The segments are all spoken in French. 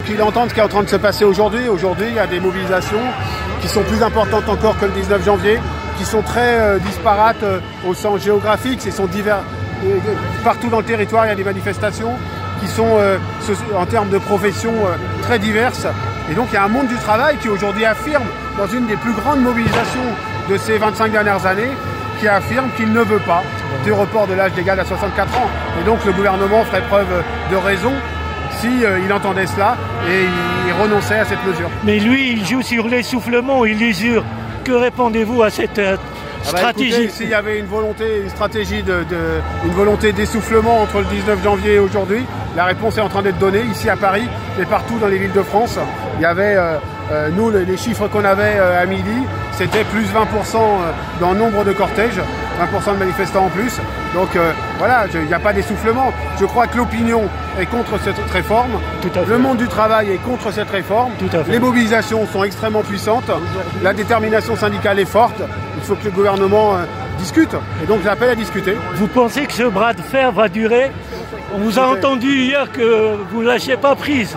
Qu'ils entendent ce qui est en train de se passer aujourd'hui. Aujourd'hui, il y a des mobilisations qui sont plus importantes encore que le 19 janvier, qui sont très disparates au sens géographique, sont divers. Partout dans le territoire, il y a des manifestations qui sont, en termes de profession, très diverses. Et donc, il y a un monde du travail qui aujourd'hui affirme, dans une des plus grandes mobilisations de ces 25 dernières années, qui affirme qu'il ne veut pas du report de l'âge légal à 64 ans. Et donc, le gouvernement ferait preuve de raison il entendait cela et il renonçait à cette mesure. Mais lui, il joue sur l'essoufflement, il usure. Que répondez-vous à cette stratégie? S'il y avait une volonté d'essoufflement entre le 19 janvier et aujourd'hui, la réponse est en train d'être donnée ici à Paris et partout dans les villes de France. Il y avait, nous, les chiffres qu'on avait à midi, c'était plus 20% dans le nombre de cortèges, 20% de manifestants en plus. Donc voilà, il n'y a pas d'essoufflement. Je crois que l'opinion est contre cette réforme. Le monde du travail est contre cette réforme. Les mobilisations sont extrêmement puissantes. La détermination syndicale est forte. Il faut que le gouvernement discute. Et donc j'appelle à discuter. Vous pensez que ce bras de fer va durer? On vous a entendu hier que vous ne lâchez pas prise.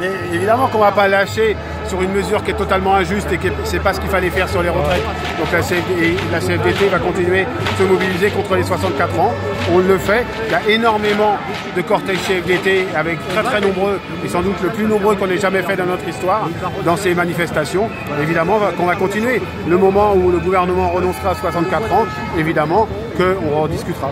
Mais évidemment qu'on ne va pas lâcher sur une mesure qui est totalement injuste et que c'est pas ce qu'il fallait faire sur les retraites. Donc la CFDT va continuer de se mobiliser contre les 64 ans. On le fait. Il y a énormément de cortèges CFDT avec très nombreux, et sans doute le plus nombreux qu'on ait jamais fait dans notre histoire, dans ces manifestations. Évidemment qu'on va continuer. Le moment où le gouvernement renoncera à 64 ans, évidemment qu'on en discutera.